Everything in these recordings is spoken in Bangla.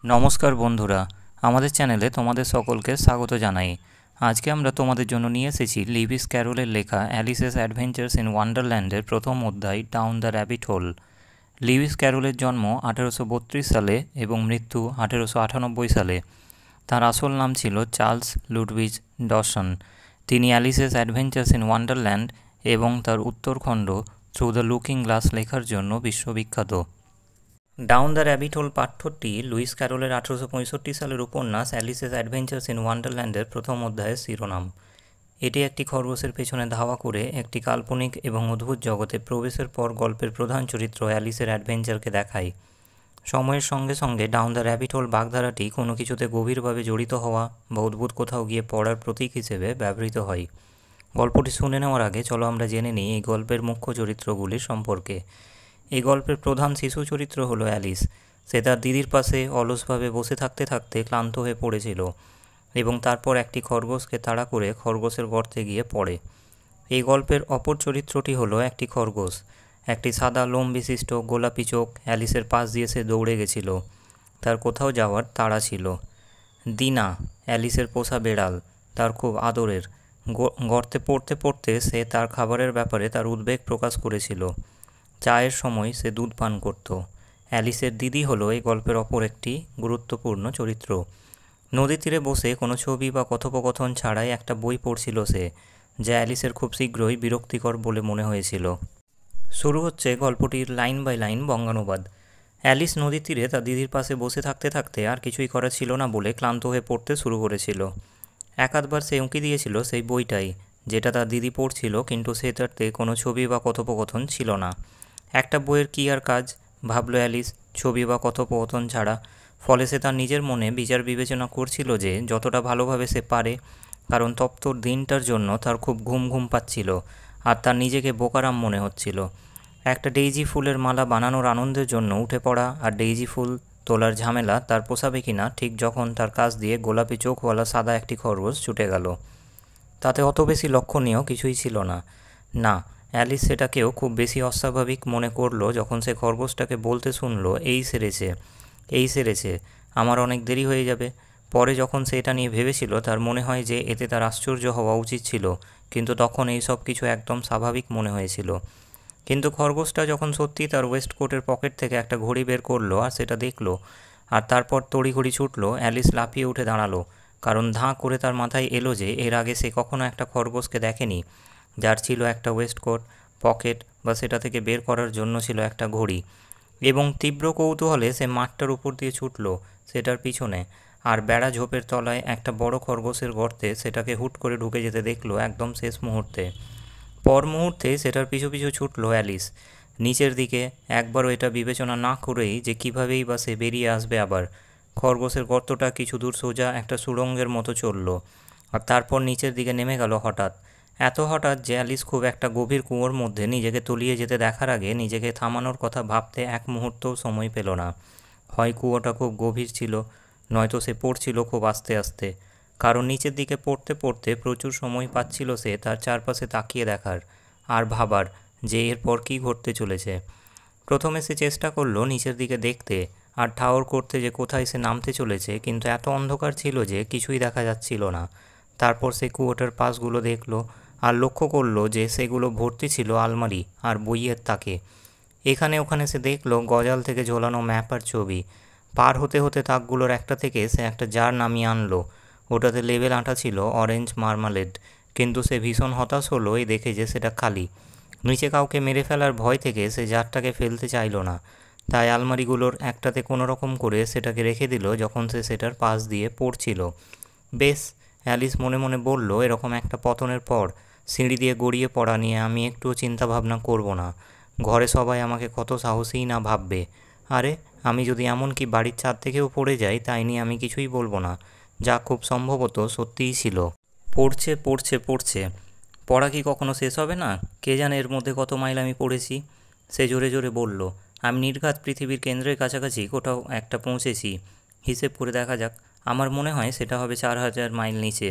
নমস্কার বন্ধুরা, আমাদের চ্যানেলে তোমাদের সকলকে স্বাগত জানাই। আজকে আমরা তোমাদের জন্য নিয়ে এসেছি লিউইস ক্যারলের লেখা অ্যালিসেস অ্যাডভেঞ্চার্স ইন ওয়ান্ডারল্যান্ডের প্রথম অধ্যায় down the rabbit hole. Lewis ক্যারলের জন্ম 1832 সালে এবং মৃত্যু 1898 সালে। তার আসল নাম ছিল চার্লস লুডউইজ ডসন। তিনি অ্যালিসেস অ্যাডভেঞ্চার্স ইন ওয়ান্ডারল্যান্ড এবং তার উত্তরখণ্ড থ্রু দ্য লুকিং গ্লাস লেখার জন্য বিশ্ববিখ্যাত। ডাউন দ্য র্যাবিট হোল পাঠ্যটি লুইস ক্যারলের 1865 সালের উপন্যাস অ্যালিসেস অ্যাডভেঞ্চার্স ইন ওয়ান্ডারল্যান্ডের প্রথম অধ্যায়ের শিরোনাম। এটি একটি খরগোশের পেছনে ধাওয়া করে একটি কাল্পনিক এবং অদ্ভুত জগতে প্রবেশের পর গল্পের প্রধান চরিত্র অ্যালিসের অ্যাডভেঞ্চারকে দেখায়। সময়ের সঙ্গে সঙ্গে ডাউন দ্য র্যাবিট হোল বাগধারাটি কোনো কিছুতে গভীরভাবে জড়িত হওয়া বা অদ্ভুত কোথাও গিয়ে পড়ার প্রতীক হিসেবে ব্যবহৃত হয়। গল্পটি শুনে নেওয়ার আগে চলো আমরা জেনে নিই এই গল্পের মুখ্য চরিত্রগুলির সম্পর্কে। এই গল্পের প্রধান শিশু চরিত্র হলো অ্যালিস। সে তার দিদির পাশে অলসভাবে বসে থাকতে থাকতে ক্লান্ত হয়ে পড়েছিল এবং তারপর একটি খরগোশকে তাড়া করে খরগোশের গর্তে গিয়ে পড়ে। এই গল্পের অপর চরিত্রটি হলো একটি খরগোশ। একটি সাদা লোম বিশিষ্ট গোলাপি চোখ অ্যালিসের পাশ দিয়ে সে দৌড়ে গেছিল। তার কোথাও যাওয়ার তাড়া ছিল। দিনা, অ্যালিসের পোষা বেড়াল, তার খুব আদরের। গর্তে পড়তে পড়তে সে তার খাবারের ব্যাপারে তার উদ্বেগ প্রকাশ করেছিল। চায়ের সময় সে দুধ পান করত। অ্যালিসের দিদি হলো এই গল্পের অপর একটি গুরুত্বপূর্ণ চরিত্র। নদী তীরে বসে কোনো ছবি বা কথোপকথন ছাড়াই একটা বই পড়ছিল সে, যা অ্যালিসের খুব শীঘ্রই বিরক্তিকর বলে মনে হয়েছিল। শুরু হচ্ছে গল্পটির লাইন বাই লাইন বঙ্গানুবাদ। অ্যালিস নদীর তীরে তার দিদির পাশে বসে থাকতে থাকতে আর কিছুই করা ছিল না বলে ক্লান্ত হয়ে পড়তে শুরু করেছিল। এক আধবার সে উঁকি দিয়েছিল সেই বইটাই, যেটা তার দিদি পড়ছিল, কিন্তু সেটাতে কোনো ছবি বা কথোপকথন ছিল না। একটা বইয়ের কী আর কাজ, ভাবল অ্যালিস, ছবি বা কথোপকথন ছাড়া। ফলে সে তার নিজের মনে বিচার বিবেচনা করছিল যে যতটা ভালোভাবে সে পারে, কারণ তপ্তর দিনটার জন্য তার খুব ঘুম ঘুম পাচ্ছিল আর তার নিজেকে বোকারাম মনে হচ্ছিল। একটা ডেইজি ফুলের মালা বানানোর আনন্দের জন্য উঠে পড়া আর ডেইজি ফুল তোলার ঝামেলা তার পোষাবে কিনা ঠিক যখন তার কাছ দিয়ে গোলাপি চোখওয়ালা সাদা একটি খরগোশ ছুটে গেল। তাতে অত বেশি লক্ষণীয় কিছুই ছিল না। না, অ্যালিস সেটাকেও খুব বেশি অস্বাভাবিক মনে করলো যখন সে খরগোশটাকে বলতে শুনলো, এই সেরেছে, এই সেরেছে, আমার অনেক দেরি হয়ে যাবে। পরে যখন সে এটা নিয়ে ভেবেছিল তার মনে হয় যে এতে তার আশ্চর্য হওয়া উচিত ছিল, কিন্তু তখন এই সব কিছু একদম স্বাভাবিক মনে হয়েছিল। কিন্তু খরগোশটা যখন সত্যি তার ওয়েস্টকোটের পকেট থেকে একটা ঘড়ি বের করলো আর সেটা দেখলো আর তারপর তড়িঘড়ি ছুটলো, অ্যালিস লাফিয়ে উঠে দাঁড়ালো, কারণ ধাঁ করে তার মাথায় এলো যে এর আগে সে কখনো একটা খরগোশকে দেখেনি যার ছিল একটা ওয়েস্টকোট, পকেট বা সেটা থেকে বের করার জন্য ছিল একটা ঘড়ি। এবং তীব্র কৌতূহলে সে মাঠটার উপর দিয়ে ছুটল সেটার পিছনে, আর বেড়া ঝোপের তলায় একটা বড় খরগোশের গর্তে সেটাকে হুট করে ঢুকে যেতে দেখলো একদম শেষ মুহূর্তে। পর মুহূর্তে সেটার পিছু পিছু ছুটল অ্যালিস নিচের দিকে, একবারও এটা বিবেচনা না করেই যে কীভাবেই বা সে বেরিয়ে আসবে আবার। খরগোশের গর্তটা কিছু দূর সোজা একটা সুড়ঙ্গের মতো চলল আর তারপর নিচের দিকে নেমে গেল হঠাৎ। এত হঠাৎ যে অ্যালিস খুব একটা গভীর কুয়োর মধ্যে নিজেকে তলিয়ে যেতে দেখার আগে নিজেকে থামানোর কথা ভাবতে এক মুহূর্তও সময় পেল না। হয় কুয়োটা খুব গভীর ছিল, নয়তো সে পড়ছিল খুব আস্তে আস্তে, কারণ নিচের দিকে পড়তে পড়তে প্রচুর সময় পাচ্ছিল সে তার চারপাশে তাকিয়ে দেখার আর ভাবার যে এরপর কী ঘটতে চলেছে। প্রথমে সে চেষ্টা করলো নিচের দিকে দেখতে আর ঠাউর করতে যে কোথায় সে নামতে চলেছে, কিন্তু এত অন্ধকার ছিল যে কিছুই দেখা যাচ্ছিল না। তারপর সে কুয়োটার পাশগুলো দেখলো আর লক্ষ্য করলো যে সেগুলো ভর্তি ছিল আলমারি আর বইয়ের তাকে। এখানে ওখানে সে দেখলো গজাল থেকে ঝোলানো ম্যাপ আর ছবি। পার হতে হতে তাকগুলোর একটা থেকে সে একটা জার নামিয়ে আনলো। ওটাতে লেবেল আঁটা ছিল অরেঞ্জ মার্মালেড, কিন্তু সে ভীষণ হতাশ হলো এই দেখে যে সেটা খালি। নিচে কাউকে মেরে ফেলার ভয় থেকে সে জারটাকে ফেলতে চাইল না, তাই আলমারিগুলোর একটাতে কোনো রকম করে সেটাকে রেখে দিল যখন সে সেটার পাশ দিয়ে পড়ছিল। বেশ, অ্যালিস মনে মনে বলল, এরকম একটা পতনের পর সিঁড়ি দিয়ে গড়িয়ে পড়া নিয়ে আমি একটুও চিন্তাভাবনা করব না। ঘরে সবাই আমাকে কত সাহসীই না ভাববে। আরে, আমি যদি এমনকি বাড়ির ছাদ থেকেও পড়ে যাই তাই নিয়ে আমি কিছুই বলবো না, যা খুব সম্ভবত সত্যিই ছিল। পড়ছে পড়ছে পড়ছে, পড়া কি কখনো শেষ হবে না? কে জানে এর মধ্যে কত মাইল আমি পড়েছি। সে জোরে জোরে বলল, আমি নির্ঘাত পৃথিবীর কেন্দ্রের কাছাকাছি কোথাও একটা পৌঁছেছি। হিসেব করে দেখা যাক, আমার মনে হয় সেটা হবে 4000 মাইল নিচে।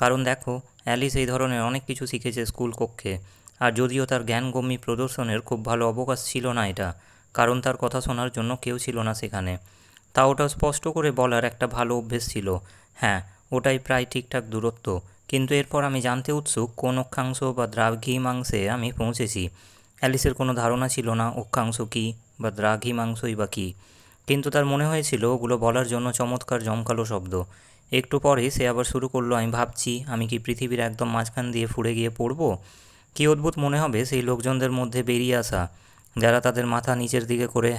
কারণ দেখো, অ্যালিস এই ধরনের অনেক কিছু শিখেছে স্কুল কক্ষে, আর যদিও তার জ্ঞানগম্যি প্রদর্শনের খুব ভালো অবকাশ ছিল না এটা, কারণ তার কথা শোনার জন্য কেউ ছিল না সেখানে। তা ওটা স্পষ্ট করে বলার একটা ভালো অভ্যেস ছিল। হ্যাঁ, ওটাই প্রায় ঠিকঠাক দূরত্ব। কিন্তু এরপর আমি জানতে উৎসুক কোন অক্ষাংশ বা দ্রাঘিমাংশে আমি পৌঁছেছি। অ্যালিসের কোনো ধারণা ছিল না অক্ষাংশ কী বা দ্রাঘিমাংশই বা কী, কিন্তু তার মনে হয়েছিল ওগুলো বলার জন্য চমৎকার জমকালো শব্দ। একটু পরেই সে আবার শুরু করলো, আমি ভাবছি আমি কি পৃথিবীর একদম মাঝখান দিয়ে ফুঁড়ে গিয়ে পড়বো। কী অদ্ভুত মনে হবে সেই লোকজনদের মধ্যে বেরিয়ে আসা, যারা তাদের মাথা নিচের দিকে করে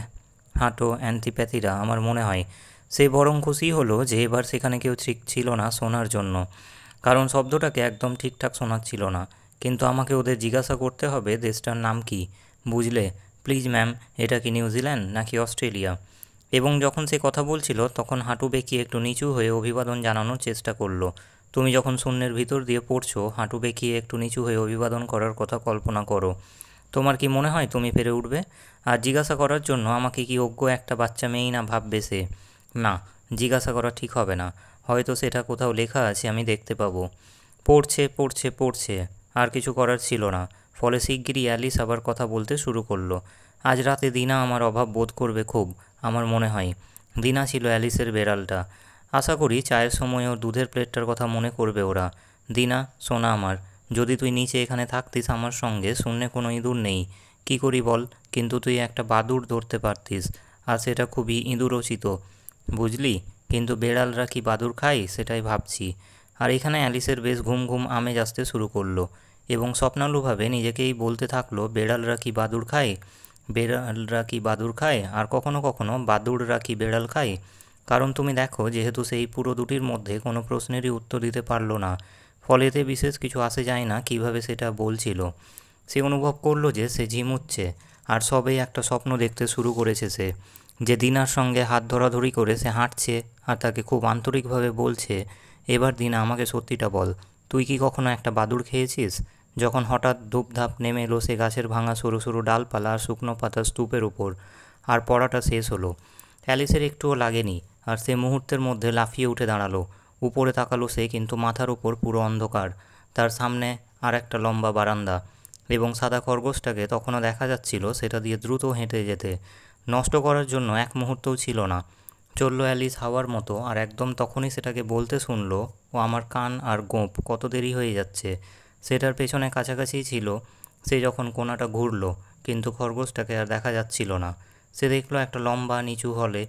হাঁটো, অ্যান্টিপ্যাথিরা। আমার মনে হয় সে বরং খুশি হলো যে এবার সেখানে কেউ ঠিক ছিল না শোনার জন্য, কারণ শব্দটাকে একদম ঠিকঠাক শোনাচ্ছিল না। কিন্তু আমাকে ওদের জিজ্ঞাসা করতে হবে দেশটার নাম কি, বুঝলে? প্লিজ ম্যাম, এটা কি নিউজিল্যান্ড নাকি অস্ট্রেলিয়া? এবং যখন সে কথা বলছিল তখন হাঁটু বেঁকিয়ে একটু নিচু হয়ে অভিবাদন জানানোর চেষ্টা করলো। তুমি যখন শূন্যের ভিতর দিয়ে পড়ছো, হাঁটু বেঁকিয়ে একটু নিচু হয়ে অভিবাদন করার কথা কল্পনা করো। তোমার কি মনে হয় তুমি পেরে উঠবে? আর জিজ্ঞাসা করার জন্য আমাকে কি অজ্ঞ একটা বাচ্চা মেয়েই না ভাববে সে? না, জিজ্ঞাসা করা ঠিক হবে না। হয়তো সেটা কোথাও লেখা আছে, আমি দেখতে পাবো। পড়ছে পড়ছে পড়ছে, আর কিছু করার ছিল না। ফলে শিগগিরই অ্যালিস আবার কথা বলতে শুরু করলো। আজ রাতে দিনা আমার অভাব বোধ করবে খুব, আমার মনে হয়। দিনা ছিল অ্যালিসের বেড়ালটা। আশা করি চায়ের সময় ওর দুধের প্লেটটার কথা মনে করবে ওরা। দিনা, সোনা আমার, যদি তুই নিচে এখানে থাকতিস আমার সঙ্গে, শূন্যে কোনো ইঁদুর নেই, কি করি বল? কিন্তু তুই একটা বাদুড় ধরতে পারতিস, আর সেটা খুবই ইঁদুরোচিত, বুঝলি? কিন্তু বেড়ালরা কি বাদুড় খায় সেটাই ভাবছি। আর এখানে অ্যালিসের বেশ ঘুম ঘুম আমেজ আসতে শুরু করলো, এবং স্বপ্নালুভাবে নিজেকেই বলতে থাকলো, বেড়ালরা কি বাদুড় খায়, বেড়ালরা কি বাদুড় খায়, আর কখনো কখনো বাদুড়রা কি বেড়াল খায়? কারণ তুমি দেখো, যেহেতু সেই পুরো দুটির মধ্যে কোনো প্রশ্নেরই উত্তর দিতে পারলো না, ফলে এতে বিশেষ কিছু আসে যায় না কিভাবে সেটা বলছিল। সে অনুভব করলো যে সে ঝিমুচ্ছে, আর সবেই একটা স্বপ্ন দেখতে শুরু করেছে সে, যে দিনার সঙ্গে হাত ধরাধরি করে সে হাঁটছে, আর তাকে খুব আন্তরিকভাবে বলছে, এবার দিনা আমাকে সত্যিটা বল, তুই কি কখনো একটা বাদুড় খেয়েছিস? যখন হঠাৎ ধূপধাপ নেমে এলো সে গাছের ভাঙা সরু সরু ডালপালা আর শুকনো পাতা স্তূপের উপর, আর পড়াটা শেষ হলো। অ্যালিসের একটুও লাগেনি, আর সে মুহূর্তের মধ্যে লাফিয়ে উঠে দাঁড়ালো। উপরে তাকালো সে, কিন্তু মাথার উপর পুরো অন্ধকার। তার সামনে আর একটা লম্বা বারান্দা, এবং সাদা খরগোশটাকে তখনও দেখা যাচ্ছিল সেটা দিয়ে দ্রুত হেঁটে যেতে। নষ্ট করার জন্য এক মুহূর্তও ছিল না। চলল অ্যালিস হাওয়ার মতো, আর একদম তখনই সেটাকে বলতে শুনলো, ও আমার কান আর গোঁপ, কত দেরি হয়ে যাচ্ছে। সেটার পেছনে কাছাকাছিই ছিল সে যখন কোণাটা ঘুরল, কিন্তু খরগোশটাকে আর দেখা যাচ্ছিল না। সে দেখলো একটা লম্বা নিচু হলে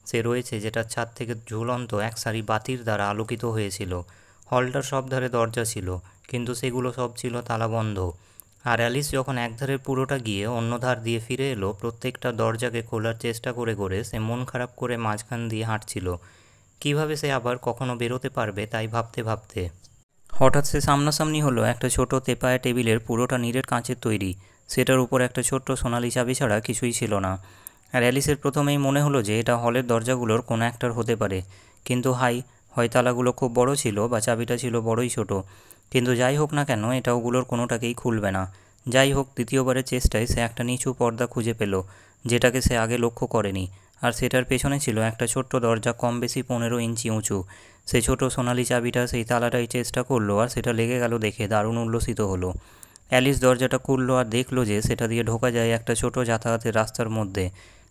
সে রয়েছে, যেটার ছাদ থেকে ঝুলন্ত এক সারি বাতির দ্বারা আলোকিত হয়েছিল। হলটার সব ধারে দরজা ছিল, কিন্তু সেগুলো সব ছিল তালাবন্ধ। আর অ্যালিস যখন একধারের পুরোটা গিয়ে অন্য ধার দিয়ে ফিরে এলো, প্রত্যেকটা দরজাকে খোলার চেষ্টা করে করে সে মন খারাপ করে মাঝখান দিয়ে হাঁটছিল। কিভাবে সে আবার কখনো বেরোতে পারবে তাই ভাবতে ভাবতে হঠাৎ সে সামনাসামনি হলো একটা ছোট তেপায়া টেবিলের, পুরোটা নীরের কাঁচের তৈরি। সেটার উপর একটা ছোট্ট সোনালি চাবি ছাড়া কিছুই ছিল না। আর অ্যালিসের প্রথমেই মনে হলো যে এটা হলের দরজাগুলোর কোনো একটার হতে পারে। কিন্তু হয় তালাগুলো খুব বড় ছিল বা চাবিটা ছিল বড়ই ছোট। কিন্তু যাই হোক না কেন, এটা ওগুলোর কোনোটাকেই খুলবে না। যাই হোক, দ্বিতীয়বারের চেষ্টায় সে একটা নিচু পর্দা খুঁজে পেল, যেটাকে সে আগে লক্ষ্য করেনি। আর সেটার পেছনে ছিল একটা ছোট্ট দরজা, কম বেশি 15 ইঞ্চি উঁচু। সে ছোট সোনালি চাবিটা সেই তালাটাই চেষ্টা করলো, আর সেটা লেগে গেল দেখে দারুণ উল্লসিত হলো। অ্যালিস দরজাটা খুললো আর দেখলো যে সেটা দিয়ে ঢোকা যায় একটা ছোট যাতায়াতের রাস্তার মধ্যে,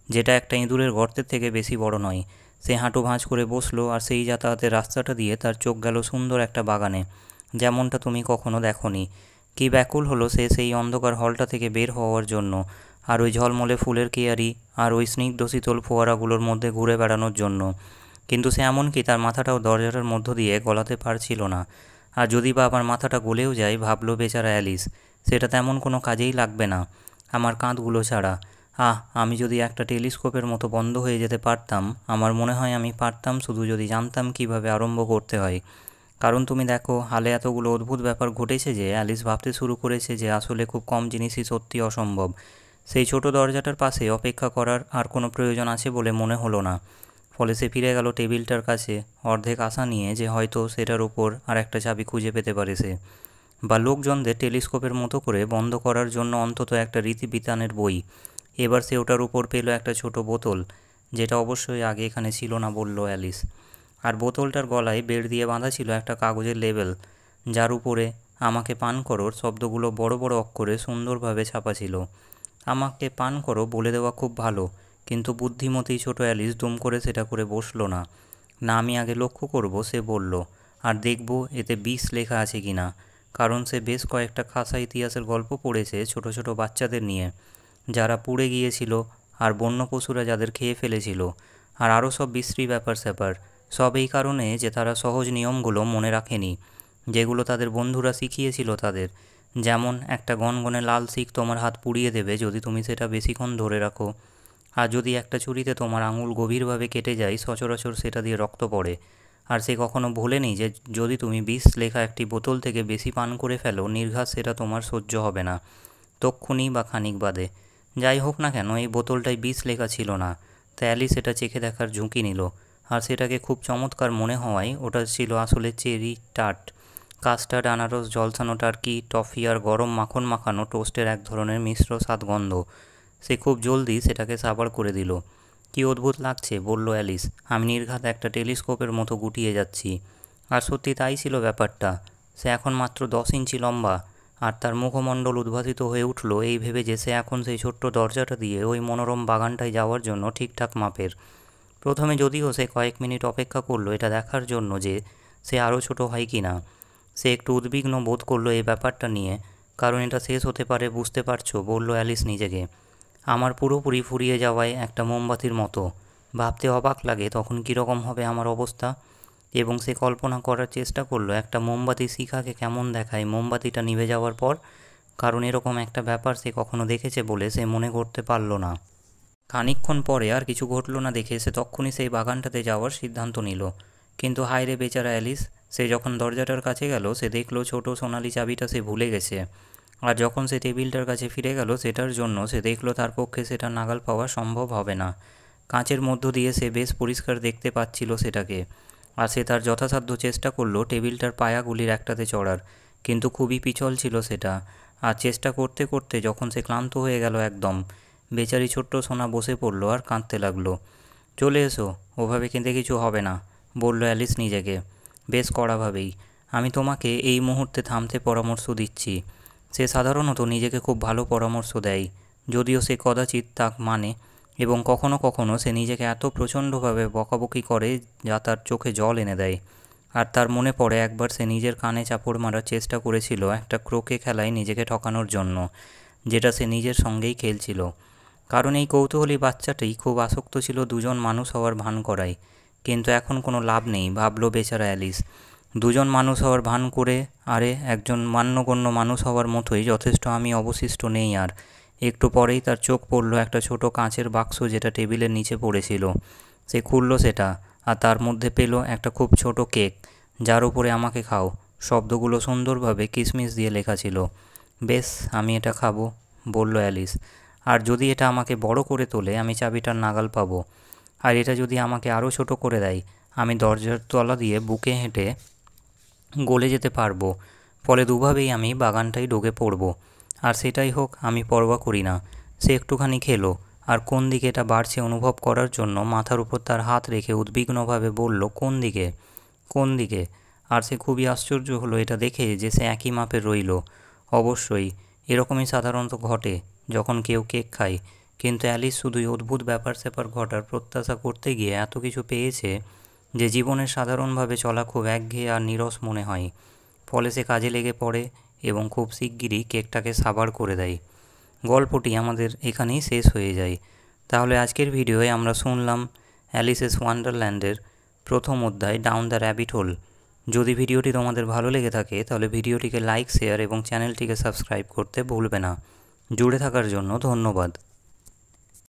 যেটা একটা ইঁদুরের গর্তের থেকে বেশি বড় নয়। সে হাঁটু ভাঁজ করে বসলো, আর সেই যাতায়াতের রাস্তাটা দিয়ে তার চোখ গেল সুন্দর একটা বাগানে, যেমনটা তুমি কখনো দেখোনি। কী ব্যাকুল হলো সে সেই অন্ধকার হলটা থেকে বের হওয়ার জন্য, আর ওই ঝলমলে ফুলের কেয়ারি আর ওই স্নিগ্ধ শীতল ফোয়ারাগুলোর মধ্যে ঘুরে বেড়ানোর জন্য। কিন্তু সে এমনকি তার মাথাটাও দরজাটার মধ্য দিয়ে গলাতে পারছিল না। আর যদি বা আমার মাথাটা গলেও যায়, ভাবলো বেচারা অ্যালিস, সেটা তেমন কোনো কাজেই লাগবে না আমার কাঁধগুলো ছাড়া। আমি যদি একটা টেলিস্কোপের মতো বন্ধ হয়ে যেতে পারতাম, আমার মনে হয় আমি পারতাম, শুধু যদি জানতাম কিভাবে আরম্ভ করতে হয়। কারণ তুমি দেখো, হালে এতগুলো অদ্ভুত ব্যাপার ঘটেছে যে অ্যালিস ভাবতে শুরু করেছে যে আসলে খুব কম জিনিসই সত্যি অসম্ভব। সেই ছোট দরজাটার পাশে অপেক্ষা করার আর কোনো প্রয়োজন আছে বলে মনে হলো না। ফলে সে ফিরে গেল টেবিলটার কাছে, অর্ধেক আশা নিয়ে যে হয়তো সেটার ওপর আর একটা চাবি খুঁজে পেতে পারে সে, বা লোকজনদের টেলিস্কোপের মতো করে বন্ধ করার জন্য অন্তত একটা রীতিবিধানের বই। এবার সে ওটার উপর পেল একটা ছোট বোতল, যেটা অবশ্যই আগে এখানে ছিল না, বলল অ্যালিস। আর বোতলটার গলায় বেড় দিয়ে বাঁধা ছিল একটা কাগজের লেবেল, যার উপরে আমাকে পান করোর শব্দগুলো বড় বড় অক্ষরে সুন্দরভাবে ছাপা ছিল। আমাকে পান করো বলে দেওয়া খুব ভালো, কিন্তু বুদ্ধিমতী ছোট অ্যালিস দুম করে সেটা করে বসলো না। না, আমি আগে লক্ষ্য করব, সে বলল, আর দেখব এতে বিষ লেখা আছে কি না। কারণ সে বেশ কয়েকটা খাসা ইতিহাসের গল্প পড়েছে ছোট ছোট বাচ্চাদের নিয়ে, যারা পুড়ে গিয়েছিল আর বন্য পশুরা যাদের খেয়ে ফেলেছিল, আর আরও সব বিশ্রী ব্যাপার স্যাপার। সব এই কারণে যে তারা সহজ নিয়মগুলো মনে রাখেনি, যেগুলো তাদের বন্ধুরা শিখিয়েছিল তাদের। যেমন একটা গনগনে লাল শিখ তোমার হাত পুড়িয়ে দেবে যদি তুমি সেটা বেশিক্ষণ ধরে রাখো, আর যদি একটা ছুরিতে তোমার আঙুল গভীরভাবে কেটে যায় সচরাচর সেটা দিয়ে রক্ত পড়ে। আর সে কখনো ভোলেনি যে যদি তুমি বিষ লেখা একটি বোতল থেকে বেশি পান করে ফেলো নির্ঘাত সেটা তোমার সহ্য হবে না, তক্ষুনি বা খানিক বাদে। যাই হোক না কেন, এই বোতলটায় বিষ লেখা ছিল না। তাই অ্যালিস সেটা চেখে দেখার ঝুঁকি নিল, আর সেটাকে খুব চমৎকার মনে হওয়ায় ওটা ছিল আসলে চেরি টার্ট। কাস্টার্ড, আনারস, জলসানো টার্কি, টফি আর গরম মাখন মাখানো টোস্টের এক ধরনের মিশ্র স্বাদগন্ধ। সে খুব জলদি সেটাকে সাবার করে দিল। কি অদ্ভুত লাগছে, বলল অ্যালিস। আমি নির্ঘাত একটা টেলিস্কোপের মতো গুটিয়ে যাচ্ছি। আর সত্যি তাই ছিল ব্যাপারটা। সে এখন মাত্র 10 ইঞ্চি লম্বা, আর তার মুখমণ্ডল উদ্ভাসিত হয়ে উঠল এই ভেবে যে সে এখন সেই ছোট্ট দরজাটা দিয়ে ওই মনোরম বাগানটায় যাওয়ার জন্য ঠিকঠাক মাপের। প্রথমে যদিও সে কয়েক মিনিট অপেক্ষা করলো এটা দেখার জন্য যে সে আরও ছোট হয় কি না। সে একটু উদ্বিগ্ন বোধ করলো এই ব্যাপারটা নিয়ে, কারণ এটা শেষ হতে পারে, বুঝতে পারছো, বলল অ্যালিস নিজেকে। আমার পুরোপুরি ফুরিয়ে যাওয়ায় একটা মোমবাতির মতো। ভাবতে অবাক লাগে তখন কীরকম হবে আমার অবস্থা। এবং সে কল্পনা করার চেষ্টা করলো একটা মোমবাতি শিখাকে কেমন দেখায় মোমবাতিটা নিভে যাওয়ার পর, কারণ এরকম একটা ব্যাপার সে কখনো দেখেছে বলে সে মনে করতে পারল না। খানিকক্ষণ পরে আর কিছু ঘটল না দেখে সে তক্ষুনি সেই বাগানটাতে যাওয়ার সিদ্ধান্ত নিল। কিন্তু হায় রে বেচারা অ্যালিস, সে যখন দরজাটার কাছে গেল সে দেখল ছোট সোনালি চাবিটা সে ভুলে গেছে। আর যখন সে টেবিলটার কাছে ফিরে গেল সেটার জন্য, সে দেখল তার পক্ষে সেটা নাগাল পাওয়া সম্ভব হবে না। কাঁচের মধ্য দিয়ে সে বেশ পরিষ্কার দেখতে পাচ্ছিল সেটাকে। আর সে তার যথাসাধ্য চেষ্টা করলো টেবিলটার পায়াগুলির একটাতে চড়ার, কিন্তু খুবই পিছল ছিল সেটা। আর চেষ্টা করতে করতে যখন সে ক্লান্ত হয়ে গেল একদম, বেচারি ছোট্ট সোনা বসে পড়লো আর কাঁদতে লাগলো। চলে এসো, ওভাবে কেঁদে কিছু হবে না, বলল অ্যালিস নিজেকে, বেশ কড়াভাবেই। আমি তোমাকে এই মুহূর্তে থামতে পরামর্শ দিচ্ছি। সে সাধারণত নিজেকে খুব ভালো পরামর্শ দেয়, যদিও সে কদাচিৎ তা মানে, এবং কখনো কখনো সে নিজেকে এত প্রচণ্ডভাবে বকাবকি করে যা তার চোখে জল এনে দেয়। আর তার মনে পড়ে একবার সে নিজের কানে চাপড় মারার চেষ্টা করেছিল একটা ক্রোকে খেলায় নিজেকে ঠকানোর জন্য, যেটা সে নিজের সঙ্গেই খেলছিল। কারণ এই কৌতূহলী বাচ্চাটি খুব আসক্ত ছিল দুজন মানুষ হওয়ার ভান করায়। কিন্তু এখন কোনো লাভ নেই, ভাবলো বেচারা অ্যালিস। দুজন মানুষ হওয়ার ভান করে আরে একজন মান্যগণ্য মানুষ হওয়ার মতোই যথেষ্ট আমি অবশিষ্ট নেই আর। একটু পরেই তার চোখ পড়ল একটা ছোট কাঁচের বাক্স যেটা টেবিলের নিচে পড়েছিল। সে খুলল সেটা, আর তার মধ্যে পেল একটা খুব ছোট কেক, যার উপরে আমাকে খাও শব্দগুলো সুন্দরভাবে কিসমিস দিয়ে লেখা ছিল। বেশ, আমি এটা খাবো, বলল অ্যালিস। আর যদি এটা আমাকে বড় করে তোলে আমি চাবিটার নাগাল পাবো। আর এটা যদি আমাকে আরও ছোট করে দেয় আমি দরজার তলা দিয়ে বুকে হেঁটে গলে যেতে পারবো। ফলে দুভাবেই আমি বাগানটায় ঢুকে পড়ব। আর সেটাই হোক, আমি পরোয়া করি না। সে একটুখানি খেলো, আর কোন দিকে এটা বাড়ছে অনুভব করার জন্য মাথার উপর তার হাত রেখে উদ্বিগ্নভাবে বলল, কোন দিকে, কোন দিকে। আর সে খুবই আশ্চর্য হলো এটা দেখে যে সে একই মাপের রইল। অবশ্যই এরকমই সাধারণত ঘটে যখন কেউ কেক খায়, কিন্তু অ্যালিস শুধুই অদ্ভুত ব্যাপার স্যাপার ঘটার প্রত্যাশা করতে গিয়ে এত কিছু পেয়েছে যে জীবনের সাধারণভাবে চলা খুব একঘেয়ে আর নীরস মনে হয়। ফলে সে কাজে লেগে পড়ে এবং খুব শিগগিরই কেকটাকে সাবার করে দেয়। গল্পটি আমাদের এখানেই শেষ হয়ে যায়। তাহলে আজকের ভিডিওয়ে আমরা শুনলাম অ্যালিসেস ওয়ান্ডারল্যান্ডের প্রথম অধ্যায় ডাউন দ্য র্যাবিট হোল। যদি ভিডিওটি তোমাদের ভালো লেগে থাকে তাহলে ভিডিওটিকে লাইক, শেয়ার এবং চ্যানেলটিকে সাবস্ক্রাইব করতে ভুলবে না। জুড়ে থাকার জন্য ধন্যবাদ।